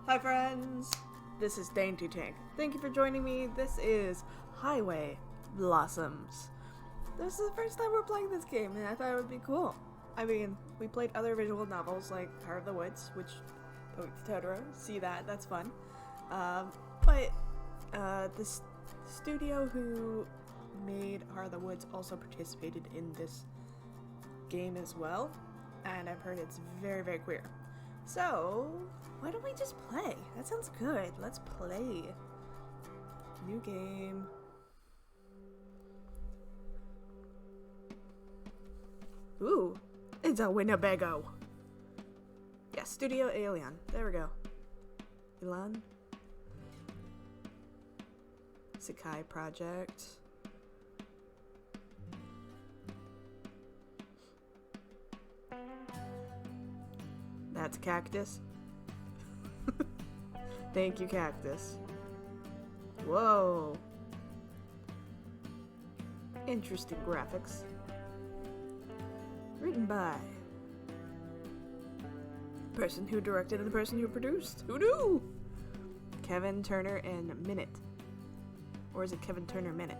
Hi friends, this is DaintyTank. Thank you for joining me. This is Highway Blossoms. This is the first time we're playing this game and I thought it would be cool. I mean, we played other visual novels like Heart of the Woods, which Totoro, see that's fun. But this studio who made Heart of the Woods also participated in this game as well, and I've heard it's very, very queer. So, why don't we just play? That sounds good. Let's play. New game. Ooh, it's a Winnebago. Yeah, Studio Alien. There we go. Elan. Sakai Project. That's Cactus. Thank you, Cactus. Whoa. Interesting graphics. Written by the person who directed and the person who produced. Who knew? Kevin Turner and Minute. Or is it Kevin Turner Minute?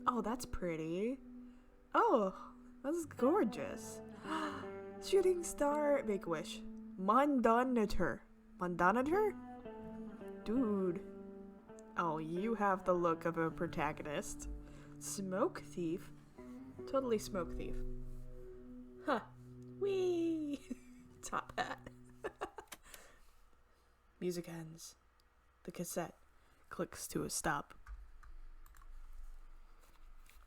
Oh, that's pretty. Oh, that's gorgeous. Shooting Star Make-A-Wish. Mondanator. Mondanator? Dude. Oh, you have the look of a protagonist. Smoke Thief? Totally Smoke Thief. Huh. Whee! Top hat. Music ends. The cassette clicks to a stop.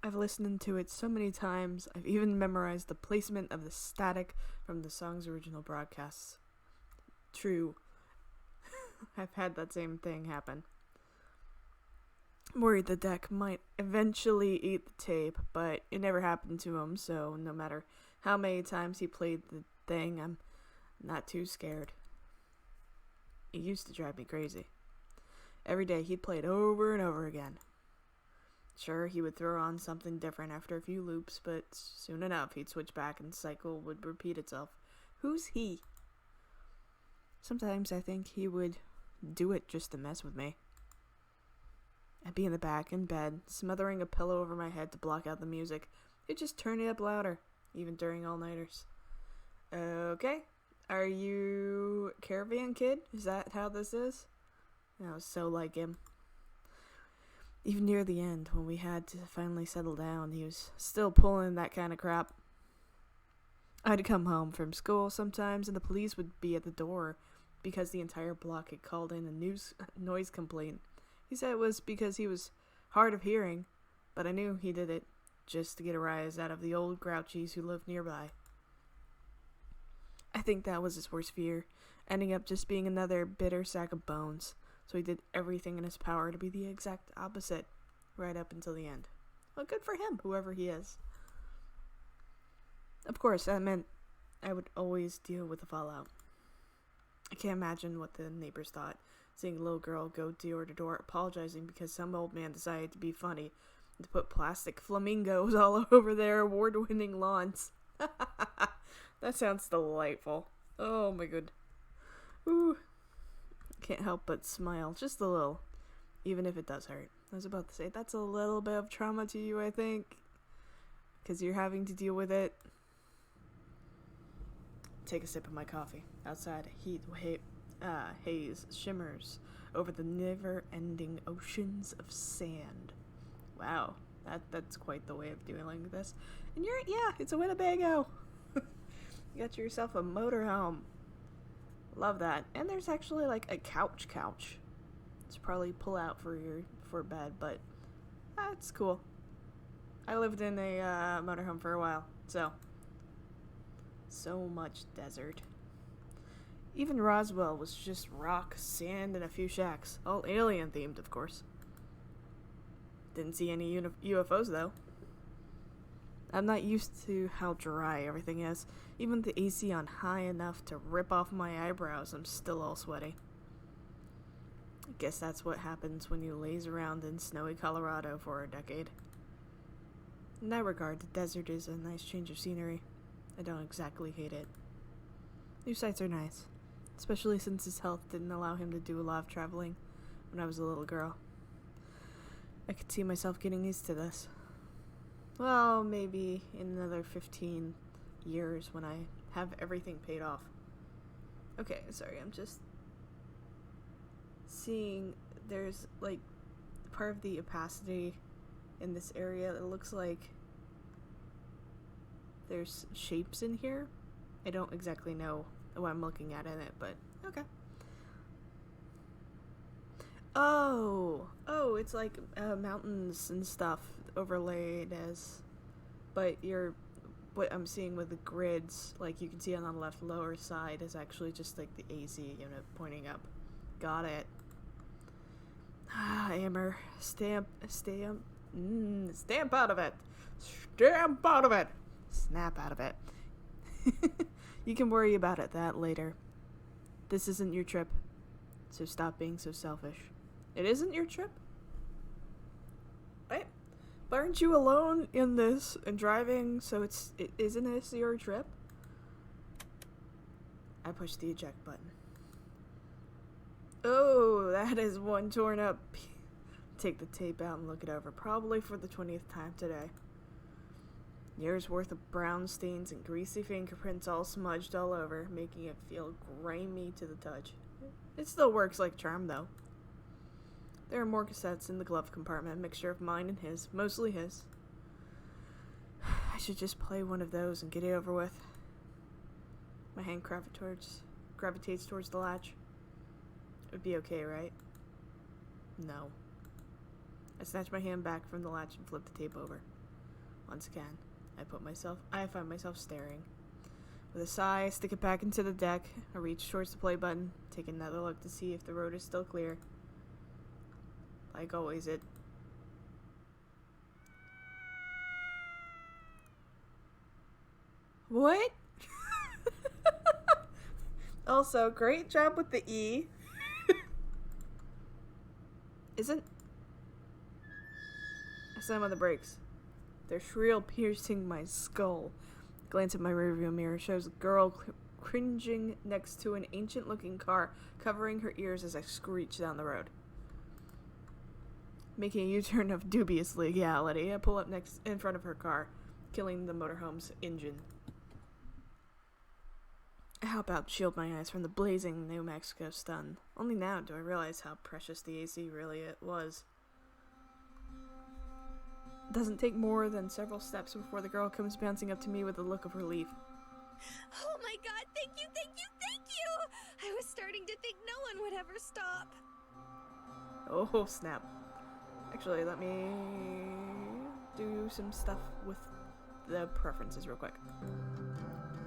I've listened to it so many times, I've even memorized the placement of the static from the song's original broadcasts. True. I've had that same thing happen. I'm worried the deck might eventually eat the tape, but it never happened to him, so no matter how many times he played the thing, I'm not too scared. It used to drive me crazy. Every day he'd play it over and over again. Sure, he would throw on something different after a few loops, but soon enough he'd switch back and the cycle would repeat itself. Who's he? Sometimes I think he would do it just to mess with me. I'd be in the back in bed, smothering a pillow over my head to block out the music. He'd just turn it up louder, even during all-nighters. Okay, are you Caravan Kid? Is that how this is? I was so like him. Even near the end, when we had to finally settle down, he was still pulling that kind of crap. I'd come home from school sometimes, and the police would be at the door because the entire block had called in a noise complaint. He said it was because he was hard of hearing, but I knew he did it just to get a rise out of the old grouchies who lived nearby. I think that was his worst fear, ending up just being another bitter sack of bones. So he did everything in his power to be the exact opposite, right up until the end. Well, good for him, whoever he is. Of course, that meant I would always deal with the fallout. I can't imagine what the neighbors thought, seeing a little girl go door to door apologizing because some old man decided to be funny and to put plastic flamingos all over their award-winning lawns. That sounds delightful. Oh my god. Ooh. Can't help but smile, just a little, even if it does hurt. I was about to say, that's a little bit of trauma to you, I think, because you're having to deal with it. Take a sip of my coffee. Outside, haze shimmers over the never-ending oceans of sand. Wow, that's quite the way of doing this. And it's a Winnebago. You got yourself a motorhome. Love that. And there's actually like a couch. It's probably pull out for bed, but it's cool. I lived in a motorhome for a while, so much desert. Even Roswell was just rock, sand, and a few shacks. All alien themed, of course. Didn't see any UFOs though. I'm not used to how dry everything is. Even with the AC on high enough to rip off my eyebrows, I'm still all sweaty. I guess that's what happens when you laze around in snowy Colorado for a decade. In that regard, the desert is a nice change of scenery. I don't exactly hate it. New sights are nice. especially since his health didn't allow him to do a lot of traveling when I was a little girl. I could see myself getting used to this. Well, maybe in another 15 years when I have everything paid off. Okay, sorry, I'm just seeing there's like part of the opacity in this area. It looks like there's shapes in here. I don't exactly know what I'm looking at in it, but okay. Oh, it's like mountains and stuff overlaid as, but what I'm seeing with the grids, like you can see on the left lower side, is actually just like the AC unit pointing up. Got it. Hammer. Stamp out of it. Stamp out of it. Snap out of it. You can worry about that later. This isn't your trip, so stop being so selfish. It isn't your trip? Right? But aren't you alone in this and driving, so isn't this your trip? I pushed the eject button. Oh, that is one torn up. Take the tape out and look it over, probably for the 20th time today. Years worth of brown stains and greasy fingerprints all smudged all over, making it feel grimy to the touch. It still works like a charm, though. There are more cassettes in the glove compartment, a mixture of mine and his, mostly his. I should just play one of those and get it over with. My hand gravitates towards the latch. It would be okay, right? No. I snatch my hand back from the latch and flip the tape over. Once again, I find myself staring. With a sigh, I stick it back into the deck. I reach towards the play button, take another look to see if the road is still clear. Like always, What? Also, great job with the E. I slam on the brakes. Their shrill piercing my skull. Glance at my rearview mirror shows a girl cringing next to an ancient-looking car, covering her ears as I screech down the road. Making a U-turn of dubious legality, I pull up in front of her car, killing the motorhome's engine. I hop out to shield my eyes from the blazing New Mexico sun. Only now do I realize how precious the AC really was. It doesn't take more than several steps before the girl comes bouncing up to me with a look of relief. Oh my god, thank you! I was starting to think no one would ever stop. Oh, snap. Actually, let me do some stuff with the preferences real quick.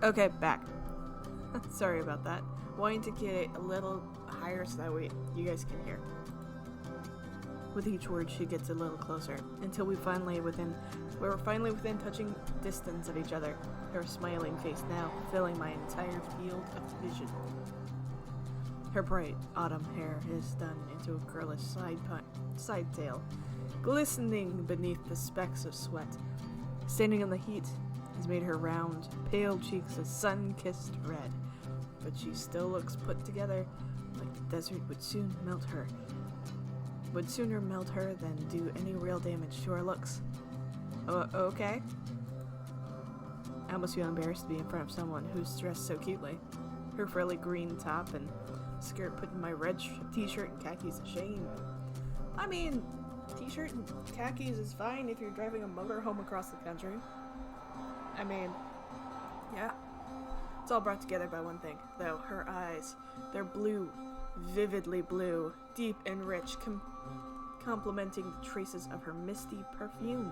Okay, back. Sorry about that. Wanting to get it a little higher so that way you guys can hear. With each word, she gets a little closer, until we were finally within touching distance of each other, her smiling face now filling my entire field of vision. Her bright autumn hair is done into a girlish side tail, glistening beneath the specks of sweat. Standing in the heat has made her round, pale cheeks a sun-kissed red, but she still looks put together like the desert would sooner melt her than do any real damage to her looks. Okay? I almost feel embarrassed to be in front of someone who's dressed so cutely. Her frilly green top and skirt putting my red t-shirt and khakis to shame. I mean, t-shirt and khakis is fine if you're driving a motorhome across the country. I mean, yeah. It's all brought together by one thing, though. Her eyes. They're blue. Vividly blue. Deep and rich, complementing the traces of her misty perfume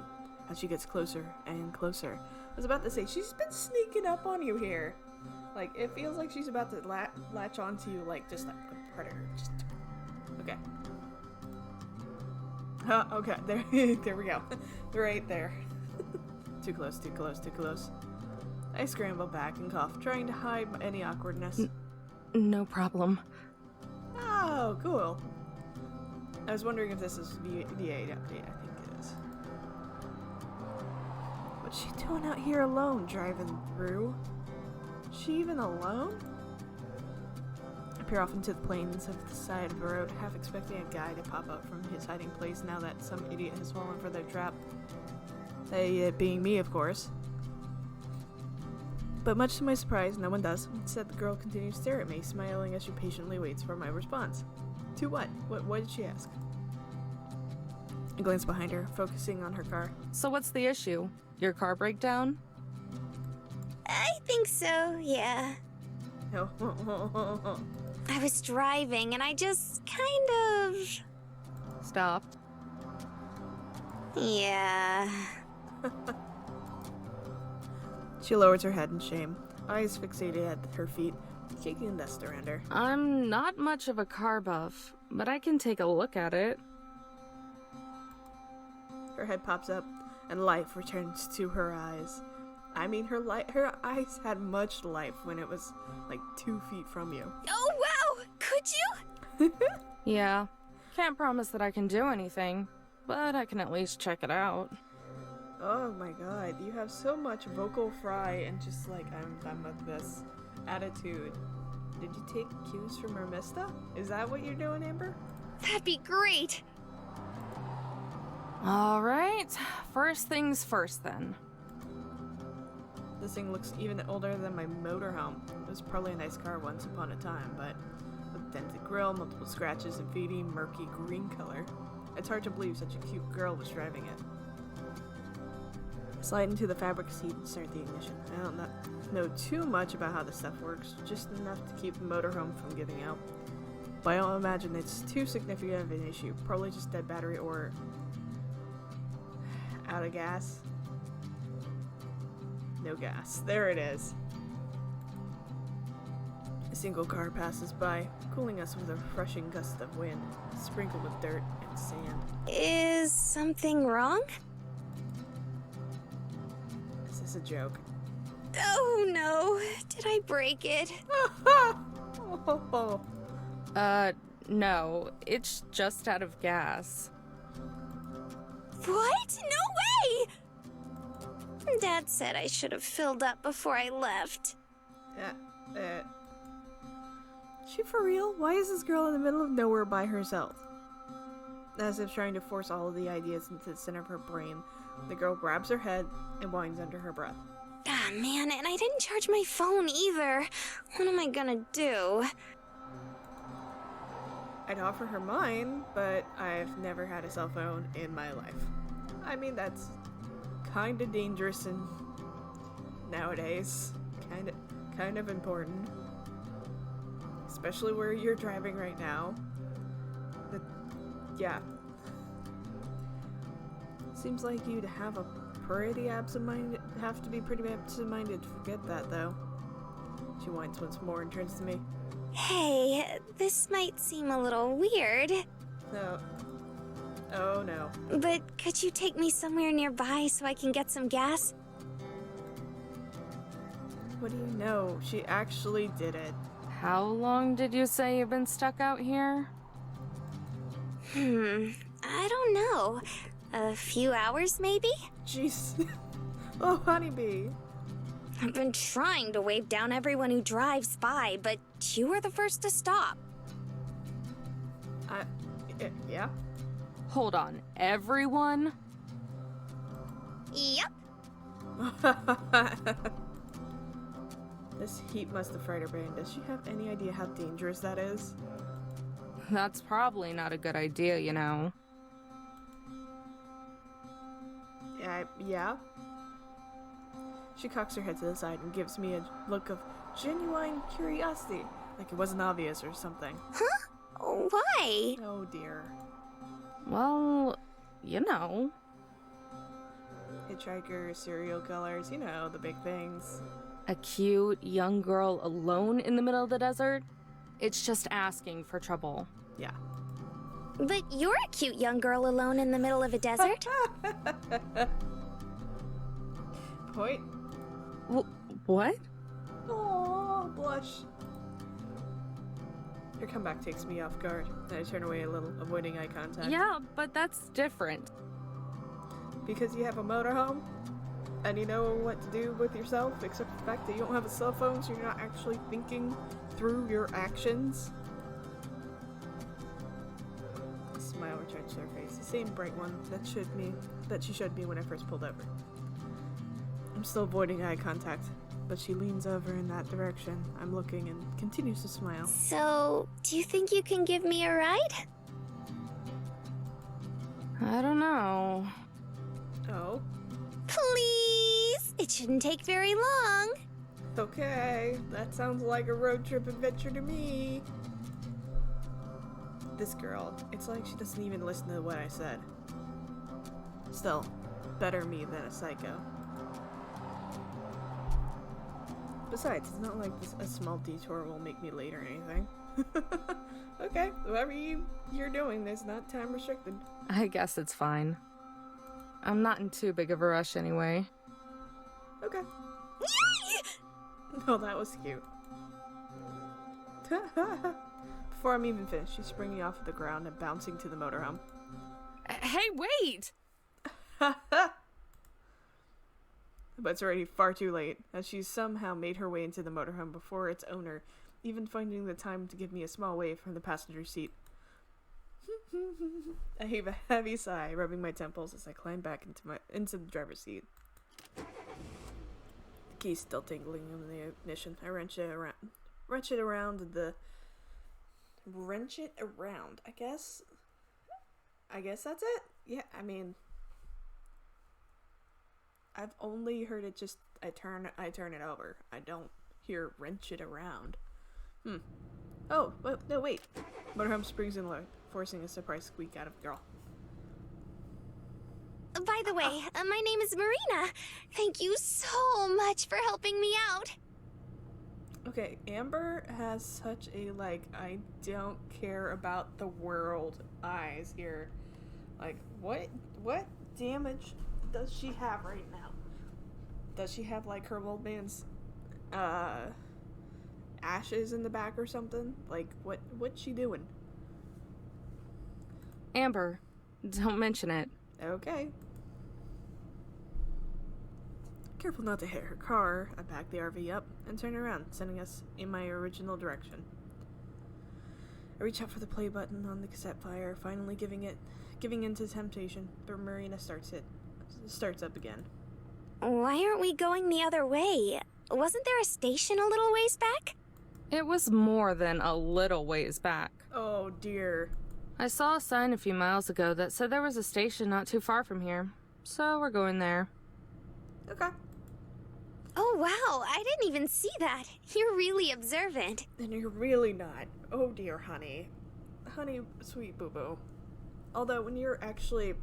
as she gets closer and closer. I was about to say, she's been sneaking up on you here. Like, it feels like she's about to latch onto you like just like a predator. Just okay. Okay, there we go. Right there. Too close. I scramble back and cough, trying to hide any awkwardness. No problem. Oh, cool. I was wondering if this is VA update. I think it is. What's she doing out here alone, driving through? Is she even alone? peer off into the plains of the side of the road, half expecting a guy to pop up from his hiding place now that some idiot has fallen for their trap. It being me, of course. But much to my surprise, no one does. Instead, the girl continues to stare at me, smiling as she patiently waits for my response. To what? What did she ask? I glance behind her, focusing on her car. So what's the issue? Your car breakdown? I think so, yeah. No. I was driving and I just kind of... Stopped. Yeah. She lowers her head in shame, eyes fixated at her feet, kicking dust around her. I'm not much of a car buff, but I can take a look at it. Her head pops up, and life returns to her eyes. I mean, her eyes had much life when it was like 2 feet from you. Oh, wow! Could you? Yeah. Can't promise that I can do anything, but I can at least check it out. Oh my god, you have so much vocal fry and just like, I'm done with this attitude. Did you take cues from Ermista? Is that what you're doing, Amber? That'd be great! Alright, first things first then. This thing looks even older than my motorhome. It was probably a nice car once upon a time, but with dented grille, multiple scratches, and fading, murky green color. It's hard to believe such a cute girl was driving it. Slide into the fabric seat and start the ignition. I don't know too much about how this stuff works, just enough to keep the motorhome from giving out. But I don't imagine it's too significant of an issue. Probably just dead battery or out of gas. No gas. There it is. A single car passes by, cooling us with a refreshing gust of wind, sprinkled with dirt and sand. Is something wrong? Is this a joke? Oh no, did I break it? No, it's just out of gas. What? No way! Dad said I should have filled up before I left. She for real? Why is this girl in the middle of nowhere by herself? As if trying to force all of the ideas into the center of her brain, the girl grabs her head and whines under her breath. Ah, man, and I didn't charge my phone either. What am I gonna do? I'd offer her mine, but I've never had a cell phone in my life. I mean, that's kinda dangerous and nowadays. Kind of important. Especially where you're driving right now. Yeah. Seems like you'd have to be pretty absent-minded to forget that, though. She whines once more and turns to me. Hey, this might seem a little weird. No. Oh, no. But could you take me somewhere nearby so I can get some gas? What do you know? She actually did it. How long did you say you've been stuck out here? I don't know. A few hours, maybe? Jeez. Oh, honeybee. I've been trying to wave down everyone who drives by, but you were the first to stop. Yeah? Hold on, everyone? Yep. This heat must have fried her brain. Does she have any idea how dangerous that is? That's probably not a good idea, you know. Yeah? She cocks her head to the side and gives me a look of genuine curiosity, like it wasn't obvious or something. Huh? Why? Oh dear. Well, you know. Hitchhiker, serial killers, you know, the big things. A cute young girl alone in the middle of the desert? It's just asking for trouble. Yeah. But you're a cute young girl alone in the middle of a desert. Point. What? Oh, blush. Your comeback takes me off guard, and I turn away a little, avoiding eye contact. Yeah, but that's different. Because you have a motorhome, and you know what to do with yourself, except for the fact that you don't have a cell phone, so you're not actually thinking through your actions. smile returns to her face, the same bright one that she showed me when I first pulled over. I'm still avoiding eye contact, but she leans over in that direction. I'm looking and continues to smile. So, do you think you can give me a ride? I don't know. Oh? Please! It shouldn't take very long. Okay, that sounds like a road trip adventure to me. This girl, it's like she doesn't even listen to what I said. Still, better me than a psycho. Besides, it's not like a small detour will make me late or anything. Okay, whatever you're doing, there's not time restricted. I guess it's fine. I'm not in too big of a rush anyway. Okay. Oh, that was cute. Before I'm even finished, she's springing off of the ground and bouncing to the motorhome. Hey, wait! But it's already far too late, as she's somehow made her way into the motorhome before its owner, even finding the time to give me a small wave from the passenger seat. I heave a heavy sigh, rubbing my temples as I climb back into the driver's seat. The key's still tingling on the ignition. I wrench it around, I guess. I guess that's it. Yeah, I mean, I've only heard it just, I turn it over. I don't hear wrench it around. Oh, no, wait. Motorhome springs in low, forcing a surprise squeak out of the girl. By the way, my name is Marina. Thank you so much for helping me out. Okay, Amber has such a, I don't care about the world eyes here. What damage does she have right now? Does she have, her old man's, ashes in the back or something? What's she doing? Amber, don't mention it. Okay. Careful not to hit her car, I back the RV up and turn around, sending us in my original direction. I reach out for the play button on the cassette player, finally giving in to temptation, but Marina starts up again. Why aren't we going the other way? Wasn't there a station a little ways back? It was more than a little ways back. Oh dear. I saw a sign a few miles ago that said there was a station not too far from here, so we're going there. Okay. Oh wow, I didn't even see that. You're really observant. Then you're really not. Oh dear, honey. Honey, sweet boo-boo. Although when you're actually...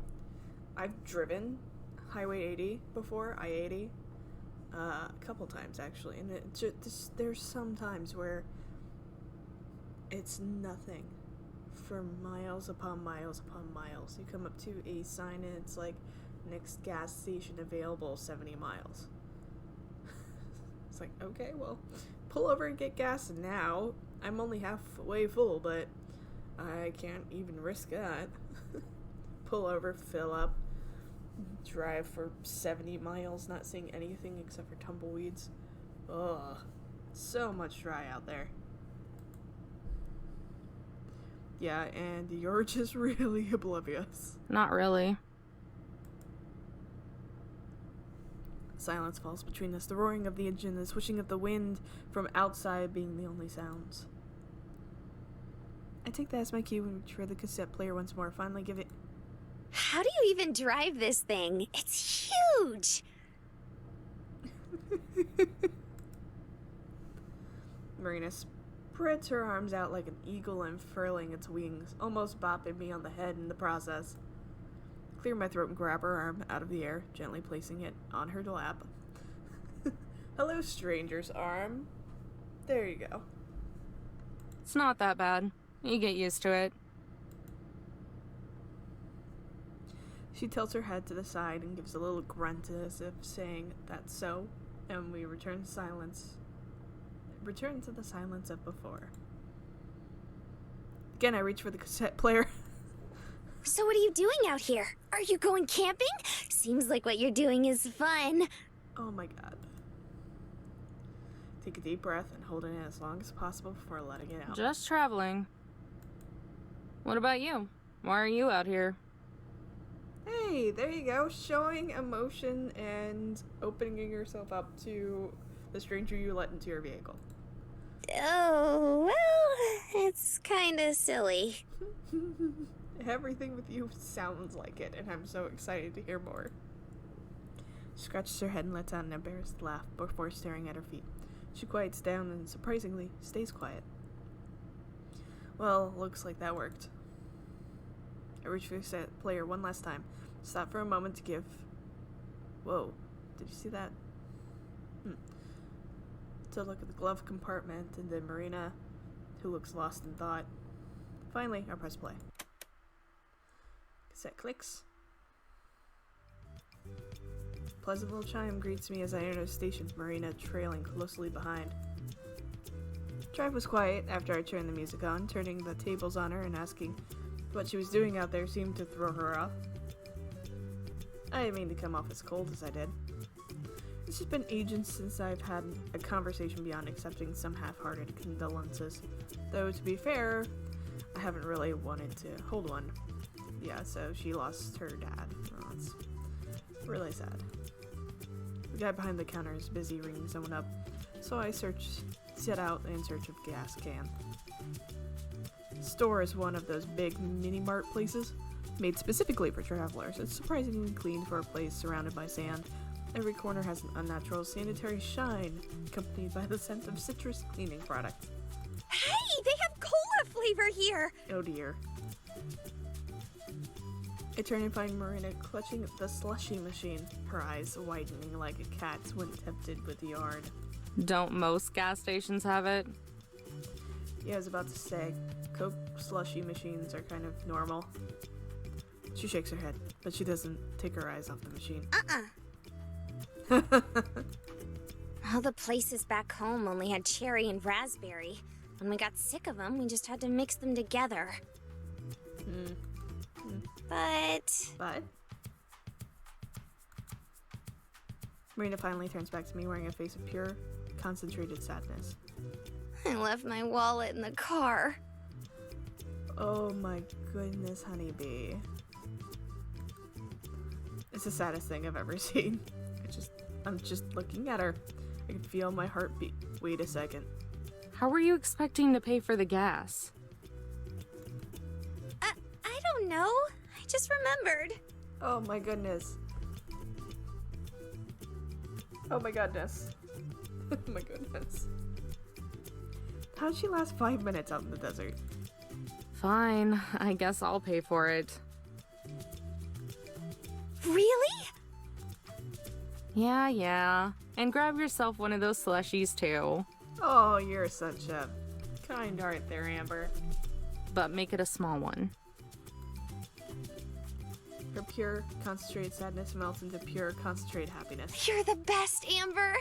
I've driven Highway 80 before, I-80. A couple times actually, and there's some times where it's nothing for miles upon miles upon miles. You come up to a sign and it's like, next gas station available 70 miles. It's like, okay, well, pull over and get gas now. I'm only halfway full, but I can't even risk that. Pull over, fill up, drive for 70 miles, not seeing anything except for tumbleweeds. Ugh. So much dry out there. Yeah, and you're just really oblivious. Not really. Silence falls between us, the roaring of the engine, the swishing of the wind from outside being the only sounds. I take that as my cue and reach for the cassette player once more, finally give it... How do you even drive this thing? It's huge! Marina spreads her arms out like an eagle unfurling its wings, almost bopping me on the head in the process. Clear my throat and grab her arm out of the air, gently placing it on her lap. Hello, stranger's arm. There you go. It's not that bad. You get used to it. She tilts her head to the side and gives a little grunt as if saying, "That's so," and we return to silence. Return to the silence of before. Again, I reach for the cassette player. So what are you doing out here? Are you going camping? Seems like what you're doing is fun. Oh my god. Take a deep breath and hold it in as long as possible before letting it out. Just traveling. What about you? Why are you out here? Hey, there you go. Showing emotion and opening yourself up to the stranger you let into your vehicle. Oh, well, it's kinda silly. Everything with you sounds like it, and I'm so excited to hear more. She scratches her head and lets out an embarrassed laugh before staring at her feet. She quiets down and, surprisingly, stays quiet. Well, looks like that worked. I reach for the set player one last time. Stop for a moment to give... Whoa, did you see that? To look at the glove compartment, and then Marina, who looks lost in thought. Finally, I press play. Cassette clicks. Pleasant little chime greets me as I enter the station, Marina trailing closely behind. Drive was quiet after I turned the music on. Turning the tables on her and asking what she was doing out there seemed to throw her off. I didn't mean to come off as cold as I did. It's just been ages since I've had a conversation beyond accepting some half-hearted condolences. Though, to be fair, I haven't really wanted to hold one. Yeah, so she lost her dad. Oh, it's really sad. The guy behind the counter is busy ringing someone up, so I set out in search of gas can. The store is one of those big mini-mart places, made specifically for travelers. It's surprisingly clean for a place surrounded by sand. Every corner has an unnatural sanitary shine, accompanied by the scent of citrus cleaning products. Hey, they have cola flavor here! Oh dear. I turn and find Marina clutching the slushy machine, her eyes widening like a cat's when tempted with yard. Don't most gas stations have it? Yeah, I was about to say, Coke slushy machines are kind of normal. She shakes her head, but she doesn't take her eyes off the machine. All the places back home only had cherry and raspberry. When we got sick of them, we just had to mix them together. But... Marina finally turns back to me wearing a face of pure, concentrated sadness. I left my wallet in the car. Oh my goodness, honeybee. It's the saddest thing I've ever seen. I'm just looking at her. I can feel my heartbeat. Wait a second. How were you expecting to pay for the gas? I don't know. I just remembered. Oh my goodness. Oh my goodness. Oh my goodness. How'd she last 5 minutes out in the desert? Fine, I guess I'll pay for it. Really? Yeah. And grab yourself one of those slushies too. Oh, you're such a kind heart there, Amber. But make it a small one. Her pure, concentrated sadness melts into pure, concentrated happiness. You're the best, Amber.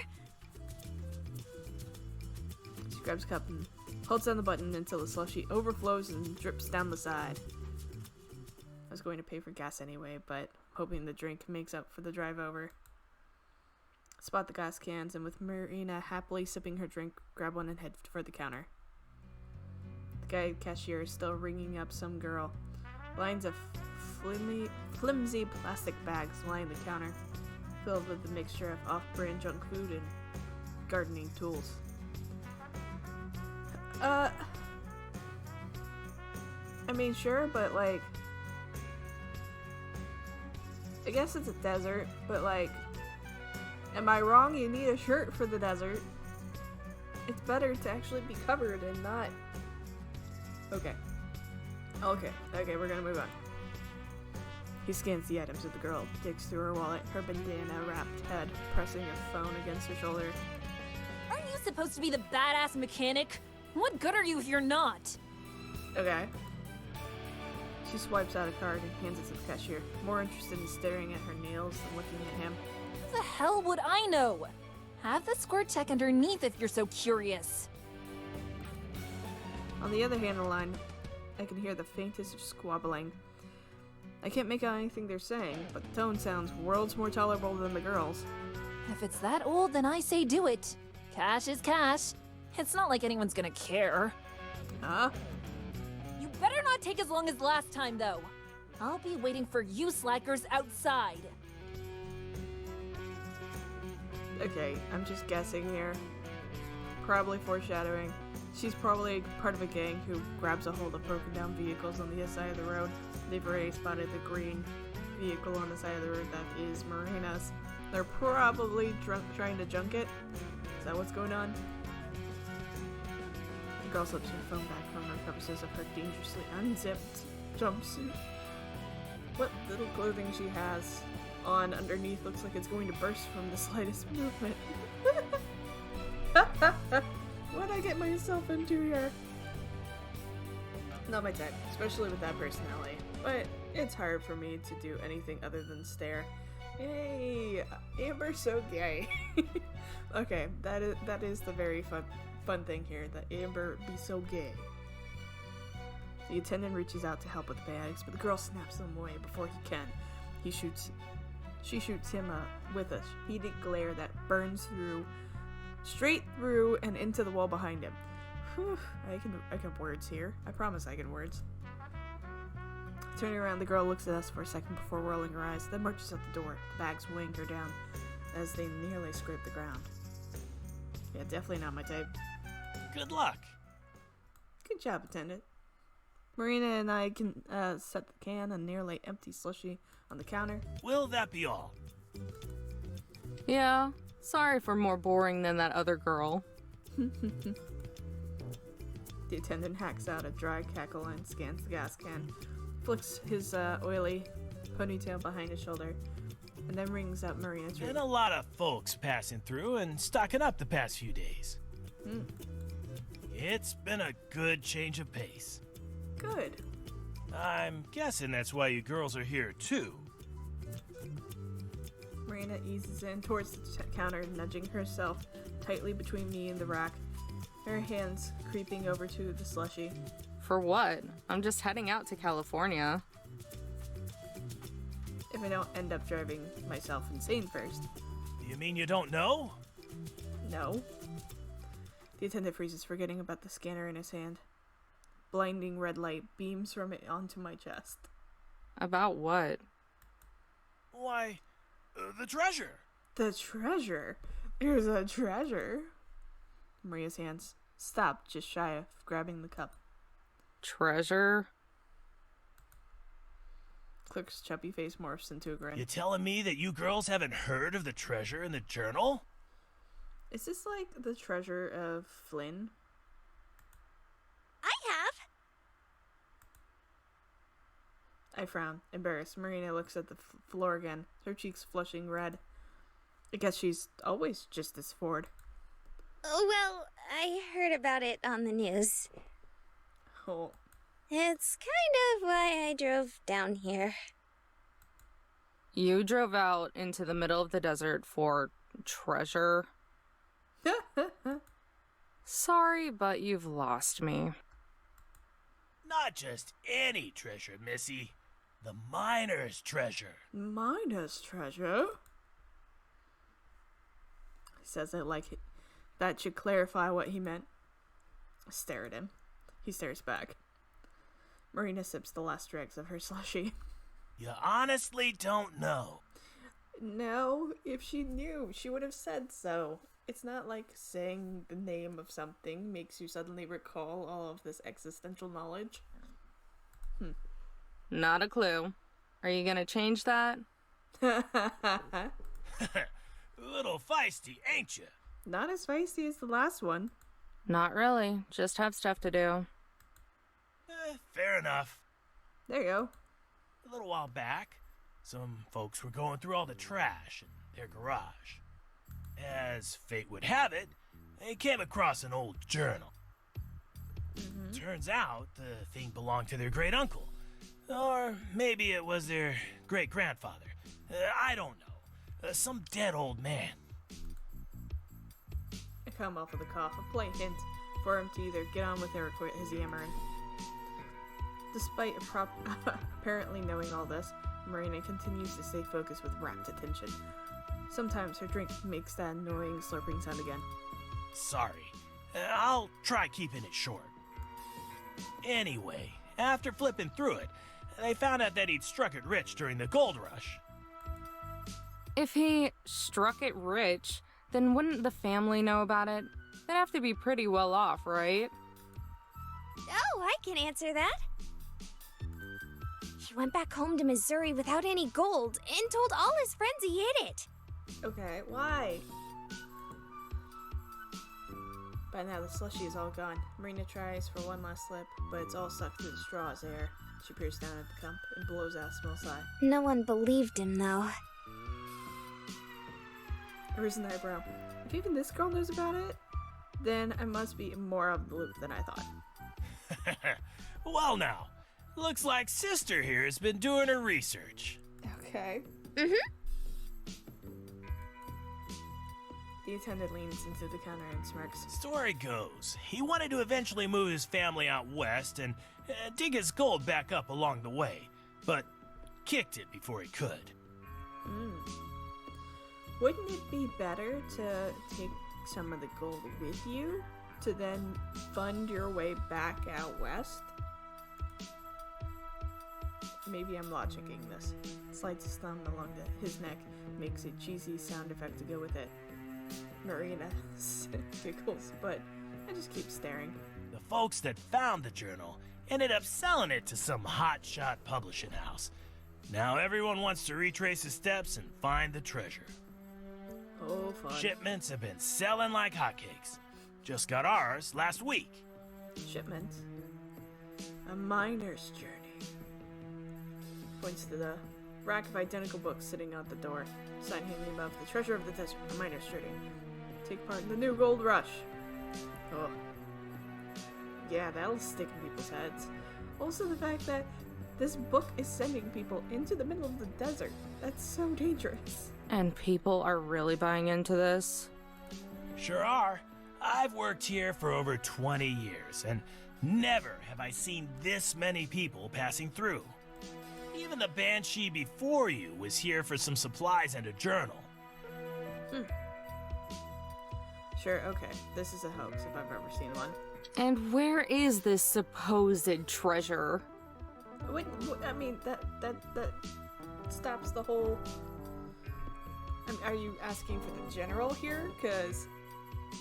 She grabs a cup and holds down the button until the slushie overflows and drips down the side. I was going to pay for gas anyway, but hoping the drink makes up for the drive over. Spot the gas cans, and with Marina happily sipping her drink, grab one and head for the counter. The guy cashier is still ringing up some girl. Lines of flimsy plastic bags line the counter, filled with a mixture of off-brand junk food and gardening tools. I mean, sure, but like, I guess it's a desert, but like, am I wrong? You need a shirt for the desert. It's better to actually be covered and not... Okay, we're gonna move on. He scans the items of the girl, digs through her wallet, her bandana-wrapped head, pressing her phone against her shoulder. Aren't you supposed to be the badass mechanic? What good are you if you're not? Okay. She swipes out a card and hands it to the cashier, more interested in staring at her nails than looking at him. Who the hell would I know? Have the squirt check underneath if you're so curious. On the other hand of the line, I can hear the faintest of squabbling. I can't make out anything they're saying, but the tone sounds worlds more tolerable than the girl's. If it's that old, then I say do it. Cash is cash. It's not like anyone's gonna care. Huh? You better not take as long as last time, though. I'll be waiting for you slackers outside. Okay, I'm just guessing here. Probably foreshadowing. She's probably part of a gang who grabs a hold of broken down vehicles on the other side of the road. They've already spotted the green vehicle on the side of the road that is Marina's. They're probably trying to junk it. Is that what's going on? The girl slips her phone back from her purposes of her dangerously unzipped jumpsuit. What little clothing she has on underneath looks like it's going to burst from the slightest movement. What'd I get myself into here? Not my type, especially with that personality. But it's hard for me to do anything other than stare. Hey, Amber's so gay. Okay, that is the very fun thing here, that Amber be so gay. The attendant reaches out to help with the bags, but the girl snaps them away before he can. She shoots him with a heated glare that burns straight through and into the wall behind him. Whew, I can words here. I promise I can words. Turning around, the girl looks at us for a second before rolling her eyes, then marches out the door. The bags weighing her down as they nearly scrape the ground. Yeah, definitely not my type. Good luck. Good job, attendant. Marina and I can set the can and nearly empty slushy on the counter. Will that be all? Yeah, sorry for more boring than that other girl. The attendant hacks out a dry cackle and scans the gas can, flicks his oily ponytail behind his shoulder, and then rings up Marina's room. Been a lot of folks passing through and stocking up the past few days. It's been a good change of pace. Good. I'm guessing that's why you girls are here, too. Marina eases in towards the counter, nudging herself tightly between me and the rack, her hands creeping over to the slushie. For what? I'm just heading out to California. If I don't end up driving myself insane first. You mean you don't know? No. The attendant freezes, forgetting about the scanner in his hand. Blinding red light beams from it onto my chest. About what? Why, the treasure. The treasure? There's a treasure? Maria's hands stop just shy of grabbing the cup. Treasure? Clerk's chubby face morphs into a grin. You telling me that you girls haven't heard of the treasure in the journal? Is this like the treasure of Flynn? I have. I frown, embarrassed. Marina looks at the floor again, her cheeks flushing red. I guess she's always just as forward. Oh, well, I heard about it on the news. Oh. It's kind of why I drove down here. You drove out into the middle of the desert for treasure? Sorry, but you've lost me. Not just any treasure, Missy. The miner's treasure. Miner's treasure? He says it like that should clarify what he meant. I stare at him. He stares back. Marina sips the last dregs of her slushie. You honestly don't know. No, if she knew, she would have said so. It's not like saying the name of something makes you suddenly recall all of this existential knowledge. Not a clue. Are you gonna change that? A little feisty, ain't you? Not as feisty as the last one. Not really. Just have stuff to do. Fair enough. There you go. A little while back, some folks were going through all the trash in their garage. As fate would have it, they came across an old journal. Turns out the thing belonged to their great uncle. Or maybe it was their great grandfather. I don't know. Some dead old man. I come off with a cough, a polite hint for him to either get on with it or quit his yammering. Despite apparently knowing all this, Marina continues to stay focused with rapt attention. Sometimes her drink makes that annoying slurping sound again. Sorry. I'll try keeping it short. Anyway, After flipping through it, they found out that he'd struck it rich during the gold rush. If he struck it rich, then wouldn't the family know about it? They'd have to be pretty well off, right? Oh, I can answer that. He went back home to Missouri without any gold and told all his friends he hid it. Okay, why? By now, the slushy is all gone. Marina tries for one last slip, but it's all sucked through the straw's air. She peers down at the cup and blows out a small sigh. No one believed him, though. A risen eyebrow. If even this girl knows about it, then I must be more of the loop than I thought. Well now, looks like Sister here has been doing her research. Okay. The attendant leans into the counter and smirks. Story goes, he wanted to eventually move his family out west and dig his gold back up along the way, but kicked it before he could. Wouldn't it be better to take some of the gold with you to then fund your way back out west? Maybe I'm logicking this. Slides his thumb along his neck, makes a cheesy sound effect to go with it. Marina giggles, but I just keep staring. The folks that found the journal ended up selling it to some hotshot publishing house. Now everyone wants to retrace his steps and find the treasure. Oh, fun. Shipments have been selling like hotcakes. Just got ours last week. Shipment. A miner's journey. Points to the rack of identical books sitting out the door. Sign hanging above the treasure of the desert. A miner's journey. Take part in the new gold rush. Oh. Yeah, that'll stick in people's heads. Also the fact that this book is sending people into the middle of the desert. That's so dangerous. And people are really buying into this? Sure are. I've worked here for over 20 years, and never have I seen this many people passing through. Even the Banshee before you was here for some supplies and a journal. Sure, okay. This is a hoax if I've ever seen one. And where is this supposed treasure? I mean, that stops the whole... are you asking for the general here? Because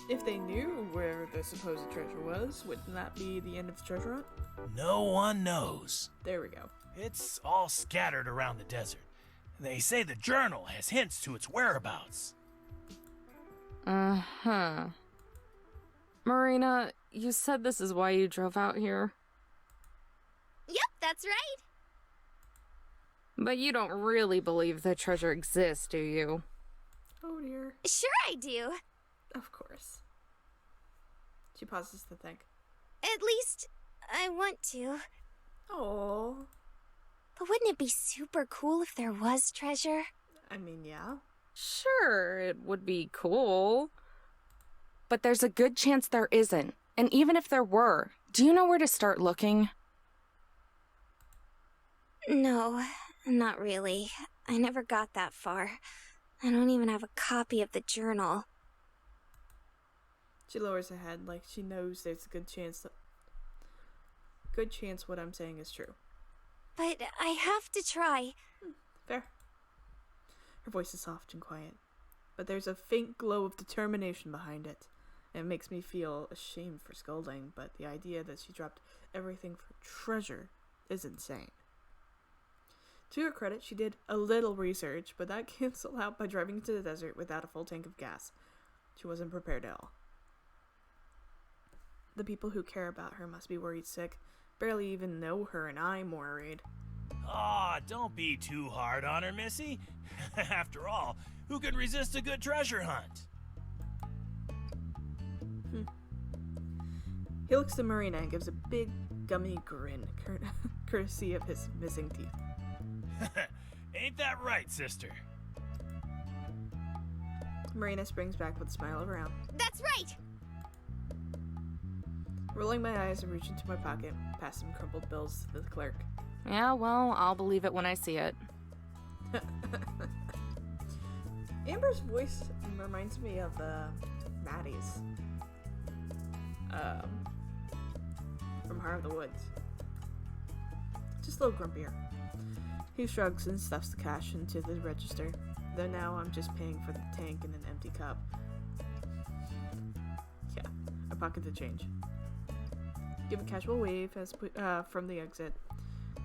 if they knew where the supposed treasure was, wouldn't that be the end of the treasure hunt? No one knows. There we go. It's all scattered around the desert. They say the journal has hints to its whereabouts. Uh-huh. Marina, you said this is why you drove out here. Yep, that's right. But you don't really believe the treasure exists, do you? Oh dear. Sure I do. Of course. She pauses to think. At least, I want to. Oh. But wouldn't it be super cool if there was treasure? I mean, yeah. Sure, it would be cool. But there's a good chance there isn't. And even if there were, do you know where to start looking? No, not really. I never got that far. I don't even have a copy of the journal. She lowers her head like she knows there's a good chance what I'm saying is true. But I have to try. Fair. Her voice is soft and quiet, but there's a faint glow of determination behind it. And it makes me feel ashamed for scolding, but the idea that she dropped everything for treasure is insane. To her credit, she did a little research, but that canceled out by driving into the desert without a full tank of gas. She wasn't prepared at all. The people who care about her must be worried sick, barely even know her, and I'm worried. Aw, don't be too hard on her, Missy. After all, who could resist a good treasure hunt? He looks to Marina and gives a big, gummy grin, courtesy of his missing teeth. Ain't that right, sister? Marina springs back with a smile of her own. That's right! Rolling my eyes and reaching into my pocket, pass some crumpled bills to the clerk. Yeah, well, I'll believe it when I see it. Amber's voice reminds me of Maddie's. From Heart of the Woods. still grumpier. He shrugs and stuffs the cash into the register, though now I'm just paying for the tank and an empty cup. Yeah, I pocket the change. Give a casual wave as from the exit.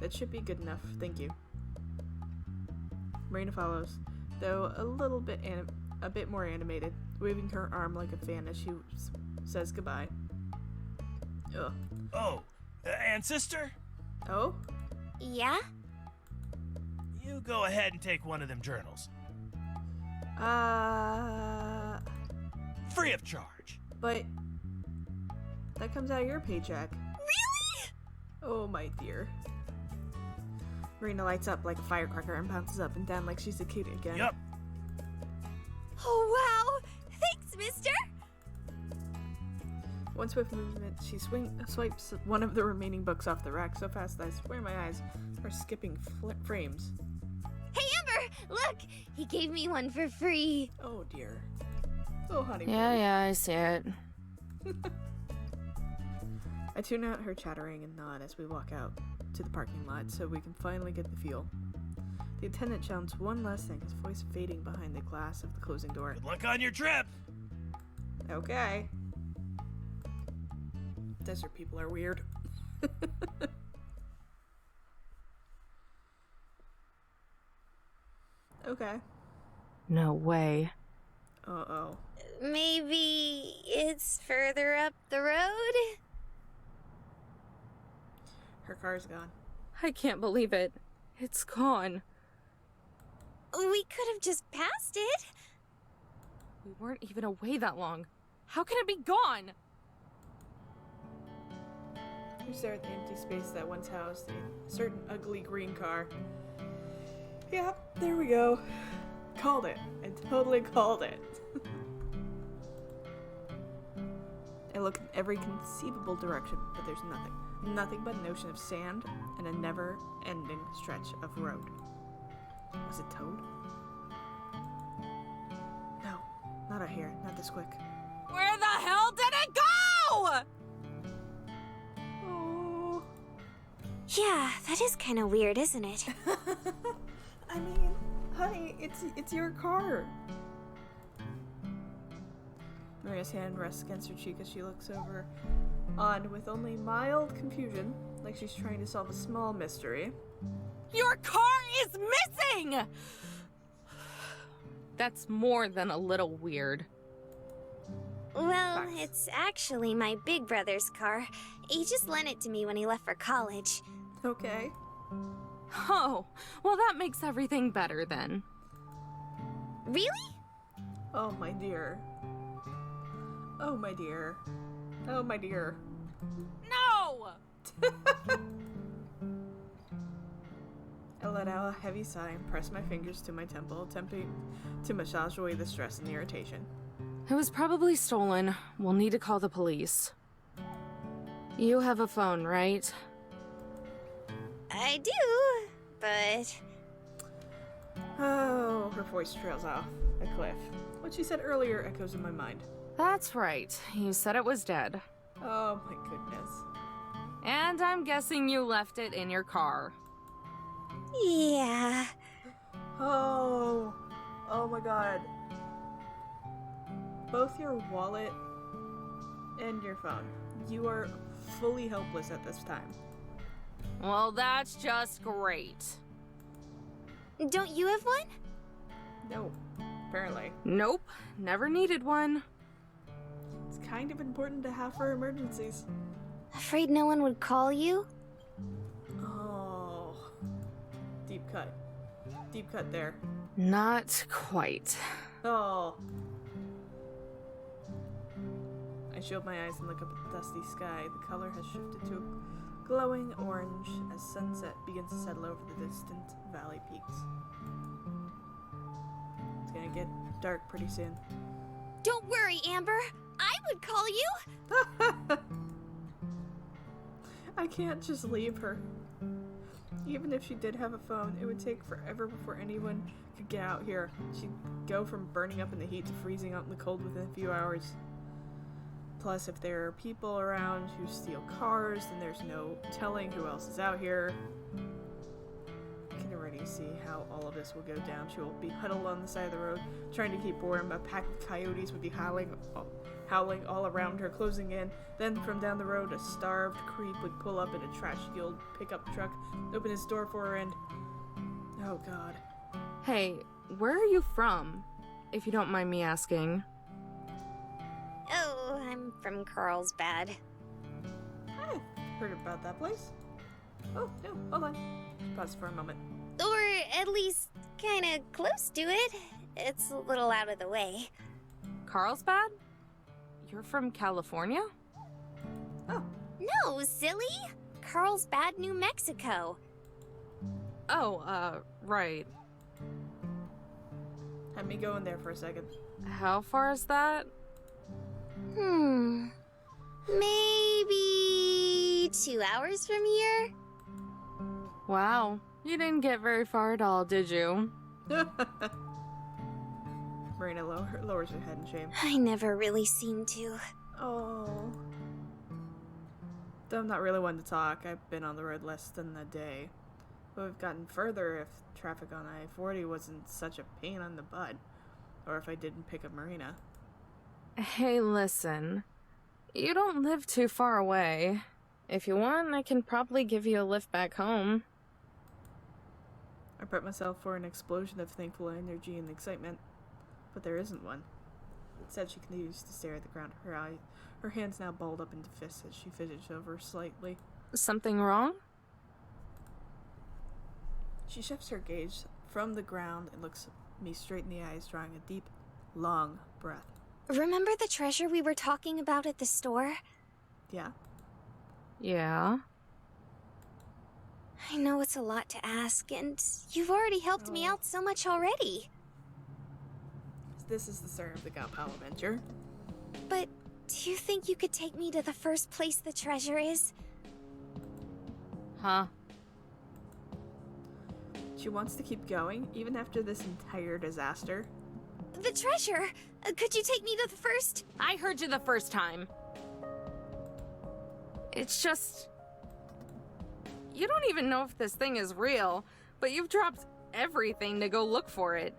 That should be good enough, thank you. Marina follows, though a bit more animated, waving her arm like a fan as she says goodbye. Ugh. Oh, and sister? Oh? Yeah? You go ahead and take one of them journals. Free of charge. But that comes out of your paycheck. Really? Oh, my dear. Marina lights up like a firecracker and bounces up and down like she's a kid again. Yup. Oh, wow! Thanks, mister! One swift movement, she swipes one of the remaining books off the rack so fast that I swear my eyes are skipping frames. Hey, Amber! Look! He gave me one for free. Oh, dear. Oh, honey. Yeah, I see it. I tune out her chattering and nod as we walk out to the parking lot so we can finally get the fuel. The attendant shouts one last thing, his voice fading behind the glass of the closing door. Good luck on your trip. Okay. Desert people are weird. Okay. No way. Uh-oh. Maybe it's further up the road? Her car's gone. I can't believe it. It's gone. We could have just passed it. We weren't even away that long. How can it be gone? We stare at the empty space that once housed a certain ugly green car. Yep, there we go. Called it. I totally called it. I look in every conceivable direction, but there's nothing. Nothing but an ocean of sand and a never-ending stretch of road. Was it Toad? No, not out here. Not this quick. Where the hell did it go? Oh. Yeah, that is kind of weird, isn't it? I mean, honey, it's your car. Maria's hand rests against her cheek as she looks over on with only mild confusion, like she's trying to solve a small mystery. Your car is missing! That's more than a little weird. Well, Facts. it's actually my big brother's car. He just lent it to me when he left for college. Okay. Oh, well that makes everything better then. Really? Oh, my dear. Oh, my dear. Oh, my dear. No! I let out a heavy sigh and press my fingers to my temple, attempting to massage away the stress and irritation. It was probably stolen. We'll need to call the police. You have a phone, right? I do, but... Oh, her voice trails off a cliff. What she said earlier echoes in my mind. That's right. You said it was dead. Oh, my goodness. And I'm guessing you left it in your car. Yeah. Oh. Oh my god. Both your wallet and your phone. You are fully helpless at this time. Well, that's just great. Don't you have one? No, apparently. Nope, never needed one. It's kind of important to have for emergencies. Afraid no one would call you? Oh. Deep cut. Deep cut there. Not quite. Oh. I shield my eyes and look up at the dusty sky. The color has shifted to a glowing orange as sunset begins to settle over the distant valley peaks. It's gonna get dark pretty soon. Don't worry, Amber. I would call you. I can't just leave her. Even if she did have a phone, it would take forever before anyone could get out here. She'd go from burning up in the heat to freezing out in the cold within a few hours. Plus, if there are people around who steal cars, then there's no telling who else is out here. can already see how all of this will go down. She will be huddled on the side of the road, trying to keep warm. A pack of coyotes would be howling all around her, closing in. Then from down the road, a starved creep would pull up in a trash-fueled pickup truck, open his door for her, and... oh god. Hey, where are you from? If you don't mind me asking. Oh, I'm from Carlsbad. I've heard about that place. Oh, no, hold on. Pause for a moment. Or at least kinda close to it. It's a little out of the way. Carlsbad? You're from California? Oh, No, silly! Carlsbad, New Mexico. Oh, right. had me going there for a second. How far is that? Maybe 2 hours from here? Wow, you didn't get very far at all, did you? Marina lowers her head in shame. I never really seem to. Oh. Though I'm not really one to talk, I've been on the road less than a day. Would have gotten further if traffic on I-40 wasn't such a pain on the butt. Or if I didn't pick up Marina. Hey, listen. You don't live too far away. If you want, I can probably give you a lift back home. I prep myself for an explosion of thankful energy and excitement. But there isn't one. Instead, she continues to stare at the ground. Her hands now balled up into fists as she fidgets over slightly. Something wrong? She shifts her gaze from the ground and looks me straight in the eyes, drawing a deep, long breath. Remember the treasure we were talking about at the store? Yeah? Yeah. I know it's a lot to ask, and you've already helped me out so much already. This is the start of the Gao adventure. But do you think you could take me to the first place the treasure is? Huh? She wants to keep going, even after this entire disaster. The treasure! Could you take me to the first? I heard you the first time. It's just... You don't even know if this thing is real, but you've dropped everything to go look for it.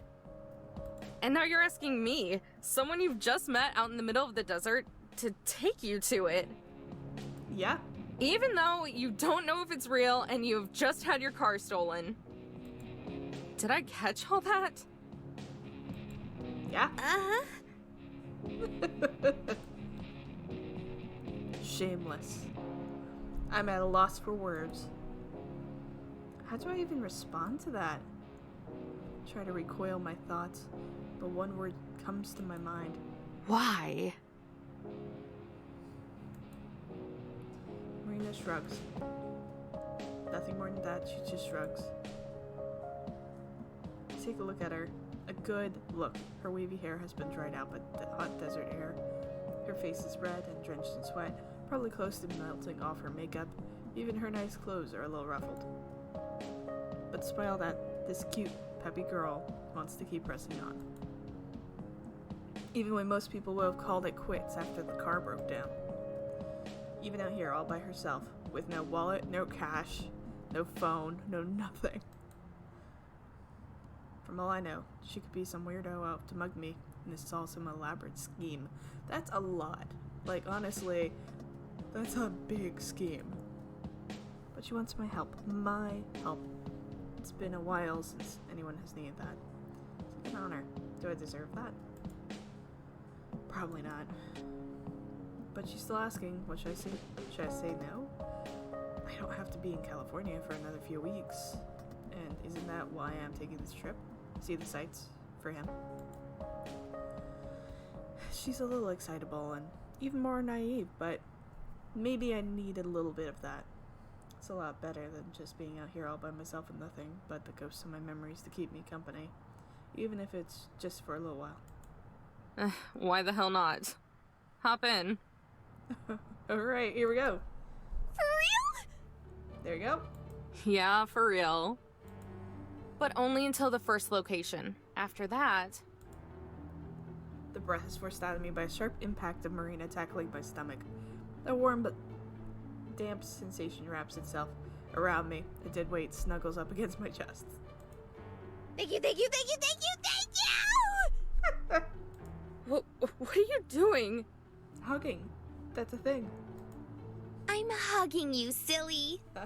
And now you're asking me, someone you've just met out in the middle of the desert, to take you to it. Yeah? Even though you don't know if it's real and you've just had your car stolen. Did I catch all that? Yeah? Uh-huh. Shameless. I'm at a loss for words. How do I even respond to that? Try to recoil my thoughts, but one word comes to my mind. Why? Marina shrugs. Nothing more than that, she just shrugs. Take a look at her. A good look. Her wavy hair has been dried out by the hot desert air. Her face is red and drenched in sweat, probably close to melting off her makeup. Even her nice clothes are a little ruffled. But despite all that, this cute, peppy girl wants to keep pressing on. Even when most people would have called it quits after the car broke down. Even out here all by herself, with no wallet, no cash, no phone, no nothing. From all I know, she could be some weirdo out to mug me, and this is all some elaborate scheme. That's a lot. Like, honestly, that's a big scheme. But she wants my help. My help. It's been a while since anyone has needed that. It's an honor. Do I deserve that? Probably not. But she's still asking, what should I say? Should I say no? I don't have to be in California for another few weeks. And isn't that why I'm taking this trip? See the sights for him. She's a little excitable and even more naive, but maybe I need a little bit of that. It's a lot better than just being out here all by myself with nothing but the ghosts of my memories to keep me company, even if it's just for a little while. Why the hell not? Hop in. Alright, here we go. For real? There you go. Yeah, for real. But only until the first location. After that... The breath is forced out of me by a sharp impact of Marina tackling my stomach. A warm but damp sensation wraps itself around me. A dead weight snuggles up against my chest. Thank you, thank you, thank you, thank you, thank you! What are you doing? Hugging. That's a thing. I'm hugging you, silly. My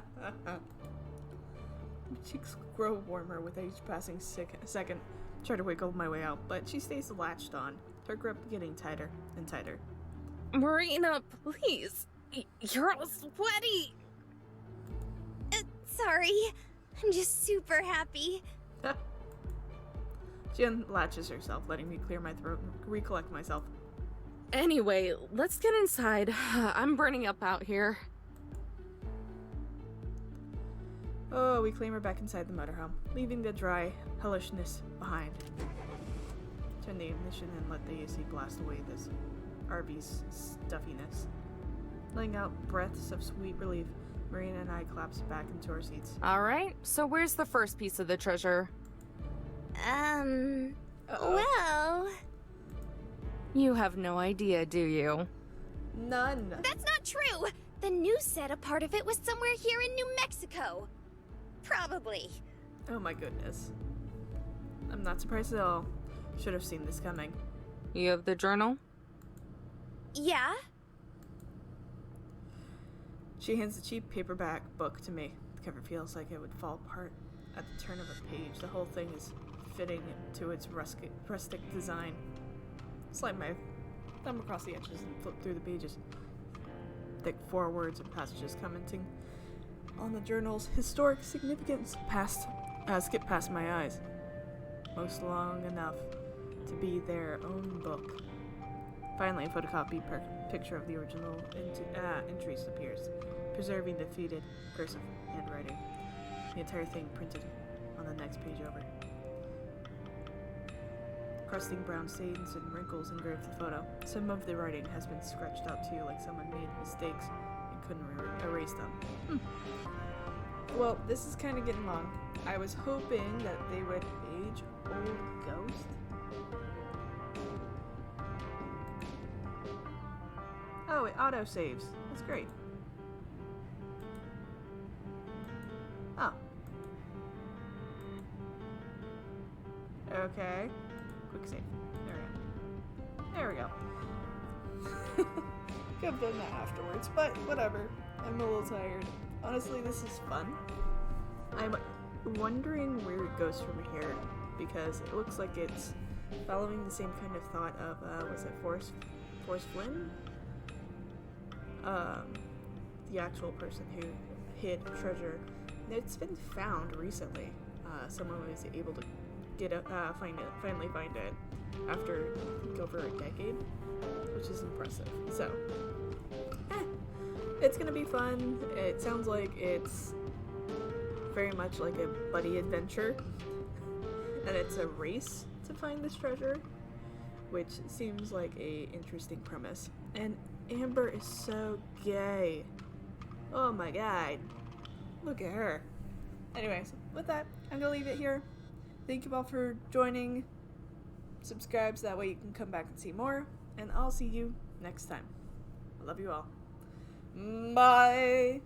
cheeks grow warmer with each passing second. Try to wiggle my way out, but she stays latched on, her grip getting tighter and tighter. Marina, please. You're all sweaty. Sorry. I'm just super happy. She unlatches herself, letting me clear my throat and recollect myself. Anyway, let's get inside. I'm burning up out here. Oh, we clamber back inside the motorhome, leaving the dry hellishness behind. Turn the ignition and let the AC blast away this RV's stuffiness. Letting out breaths of sweet relief, Marina and I collapse back into our seats. Alright, so where's the first piece of the treasure? Well... You have no idea, do you? None. That's not true! The news said a part of it was somewhere here in New Mexico. Probably. Oh my goodness. I'm not surprised at all. Should have seen this coming. You have the journal? Yeah? She hands the cheap paperback book to me. The cover feels like it would fall apart at the turn of a page. The whole thing is fitting to its rustic design. Slide my thumb across the edges and flip through the pages. Thick forewords and passages commenting on the journal's historic significance skip past my eyes. Most long enough to be their own book. Finally, a photocopied picture of the original entries appears, preserving the faded cursive handwriting. The entire thing printed on the next page over. Crusting brown stains and wrinkles engrave the photo. Some of the writing has been scratched out too, like someone made mistakes and couldn't erase them. Well, this is kind of getting long. I was hoping that they would age old Ghost. Oh, it auto-saves. That's great. Oh. Okay. Quick save. There we go. Could have done that afterwards, but whatever. I'm a little tired. Honestly, this is fun. I'm wondering where it goes from here, because it looks like it's following the same kind of thought of, was it Forrest Flynn? The actual person who hid treasure. It's been found recently. Someone was able to finally find it after, I think, over a decade, which is impressive. So, it's gonna be fun. It sounds like it's very much like a buddy adventure, and it's a race to find this treasure, which seems like a interesting premise. And Amber is so gay. Oh my god. Look at her. Anyways, with that, I'm gonna leave it here. Thank you all for joining. Subscribe so that way you can come back and see more. And I'll see you next time. I love you all. Bye.